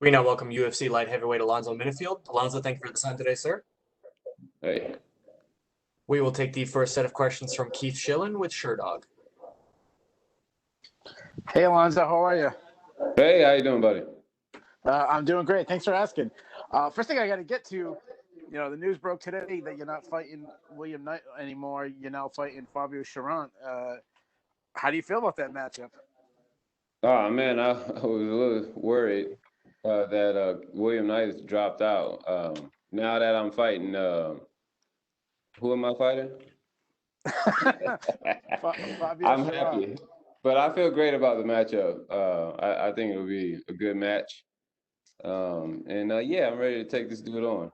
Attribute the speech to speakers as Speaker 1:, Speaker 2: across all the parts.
Speaker 1: We now welcome UFC light heavyweight Alonzo Menifield. Alonzo, thank you for the time today, sir.
Speaker 2: Hey,
Speaker 1: We will take the first set of questions from Keith Hillin with Sherdog.
Speaker 3: Hey, Alonzo, how are you?
Speaker 2: hey, how you doing, buddy?
Speaker 3: I'm doing great. Thanks for asking. First thing I got to get to, the news broke today that you're not fighting William Knight anymore. You're now fighting Fabio Cherant. How do you feel about that matchup?
Speaker 2: Oh man, I was a little worried that William Knight has dropped out. Now that I'm fighting, who am I fighting?
Speaker 3: Fabio
Speaker 2: I'm
Speaker 3: Cherant.
Speaker 2: happy, but I feel great about the matchup. I think it'll be a good match. Yeah, I'm ready to take this dude on.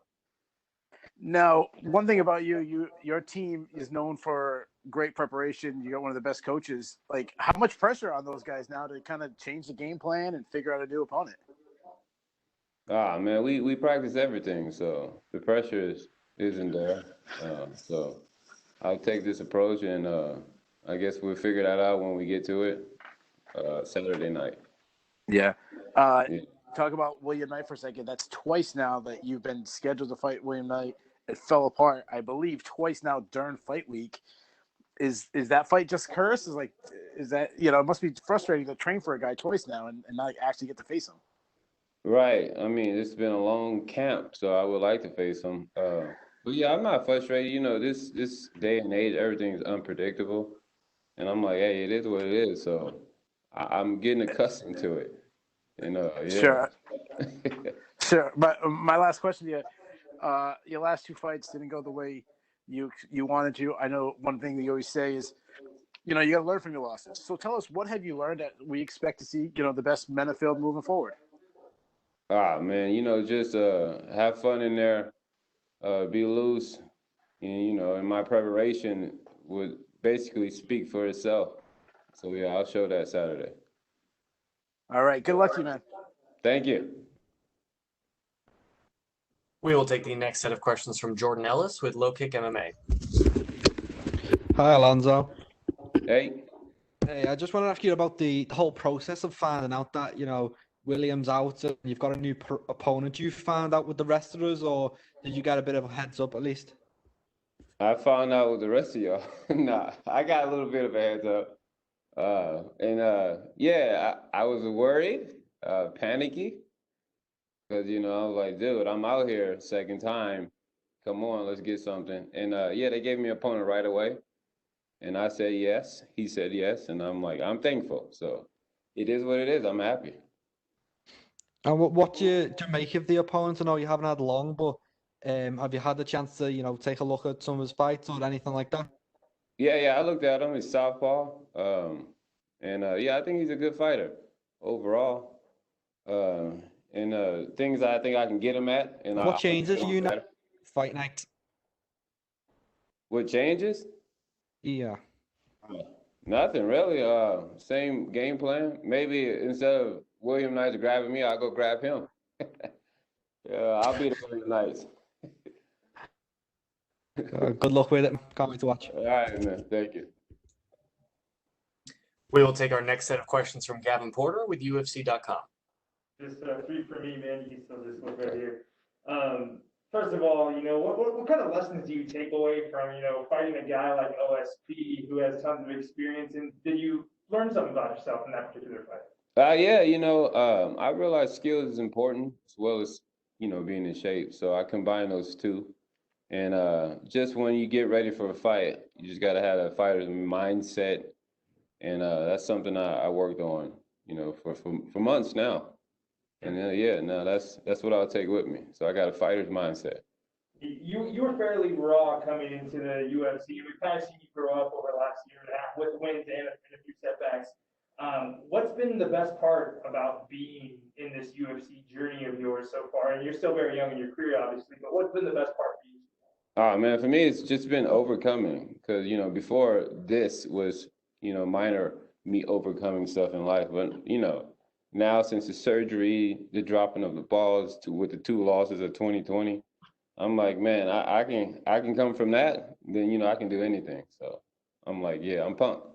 Speaker 3: Now, one thing about your team is known for great preparation. You got one of the best coaches. Like, how much pressure on those guys now to kind of change the game plan and figure out a new opponent?
Speaker 2: Ah man, we practice everything, so the pressure isn't there. So I'll take this approach, and I guess we'll figure that out when we get to it Saturday night.
Speaker 3: Yeah.
Speaker 2: Yeah.
Speaker 3: Talk about William Knight for a second. That's twice now that you've been scheduled to fight William Knight. It fell apart, I believe, twice now during fight week. Is that fight just cursed? Is that it must be frustrating to train for a guy twice now and not actually get to face him.
Speaker 2: Right. I mean, it's been a long camp, so I would like to face him. But yeah, I'm not frustrated. This day and age, everything's unpredictable, and I'm like, hey, it is what it is. So I'm getting accustomed to it. Yeah.
Speaker 3: Sure, sure. But my last question to you: your last two fights didn't go the way you wanted to. I know one thing that you always say is, you got to learn from your losses. So tell us, what have you learned that we expect to see, the best Menifield moving forward?
Speaker 2: Ah, man, just have fun in there, be loose, and my preparation would basically speak for itself. So yeah, I'll show that Saturday.
Speaker 3: All right. Good luck to you, man.
Speaker 2: Thank you.
Speaker 1: We will take the next set of questions from Jordan Ellis with Low Kick MMA.
Speaker 4: Hi, Alonzo.
Speaker 2: Hey.
Speaker 4: Hey, I just want to ask you about the whole process of finding out that, William's out and you've got a new opponent. You found out with the rest of us, or did you get a bit of a heads up at least?
Speaker 2: I found out with the rest of y'all. Nah, I got a little bit of a heads up. Yeah, I was worried, panicky, because I was like, dude, I'm out here second time. Come on, let's get something. And yeah, they gave me an opponent right away. And I said yes. He said yes. And I'm like, I'm thankful. So it is what it is. I'm happy.
Speaker 4: And what do you make of the opponent? I know you haven't had long, but have you had the chance to, take a look at some of his fights or anything like that?
Speaker 2: Yeah, I looked at him. He's southpaw. Yeah, I think he's a good fighter overall. Things I think I can get him at. And
Speaker 4: What changes you now? Fight night.
Speaker 2: What changes?
Speaker 4: Yeah.
Speaker 2: Nothing really. Same game plan. Maybe instead of William Knight grabbing me, I'll go grab him. Yeah, I'll be the William Knights.
Speaker 4: Good luck with it. Can't wait to watch.
Speaker 2: All right, man. Thank you.
Speaker 1: We will take our next set of questions from Gavin Porter with UFC.com.
Speaker 5: Just three for me, man. You can still just look right here. First of all, what kind of lessons do you take away from, fighting a guy like OSP who has tons of experience? And did you learn something about yourself in that particular fight?
Speaker 2: Yeah, I realize skills is important as well as, being in shape. So I combine those two. And just when you get ready for a fight, you just got to have a fighter's mindset. And that's something I worked on, for months now. And that's what I'll take with me. So I got a fighter's mindset.
Speaker 5: You were fairly raw coming into the UFC. We've kind of seen you grow up over the last year and a half with wins and a few setbacks. What's been the best part about being in this UFC journey of yours so far? And you're still very young in your career, obviously, but what's been the best part for you?
Speaker 2: Oh man, for me it's just been overcoming because before this was minor me overcoming stuff in life, but now since the surgery, the dropping of the balls with the two losses of 2020, I'm like, man, I can come from that, then I can do anything. So I'm like, yeah, I'm pumped.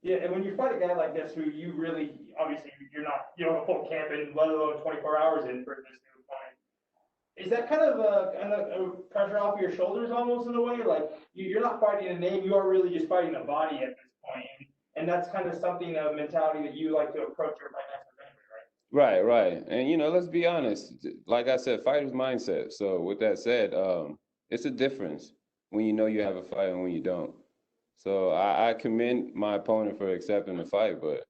Speaker 5: Yeah, and when you fight a guy like this who you really, obviously, you don't have a full camp in, let alone 24 hours in for this new opponent. Is that kind of a pressure off your shoulders almost in a way? Like you're not fighting a name, you are really just fighting a body at this point. And that's kind of something, a mentality that you like to approach your fight next
Speaker 2: Right, right. And let's be honest. Like I said, fighter's mindset. So with that said, it's a difference when you know you have a fight and when you don't. So I commend my opponent for accepting the fight, but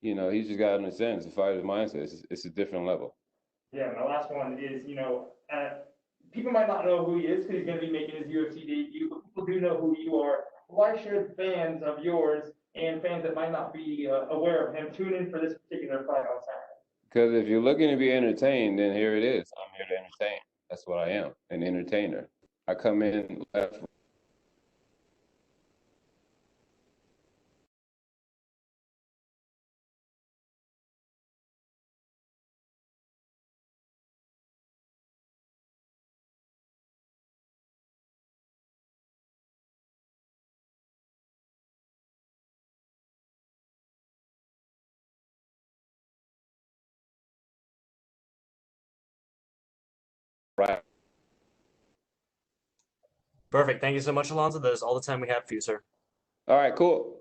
Speaker 2: he's just got to understand it's a fighter's mindset. It's a different level.
Speaker 5: Yeah, my last one is, people might not know who he is because he's going to be making his UFC debut, but people do know who you are. Why should fans of yours and fans that might not be aware of him tune in for this particular fight on Saturday?
Speaker 2: Because if you're looking to be entertained, then here it is. I'm here to entertain. That's what I am, an entertainer. I come in left, right.
Speaker 1: Perfect. Thank you so much, Alonzo. That is all the time we have for you, sir.
Speaker 2: All right, cool.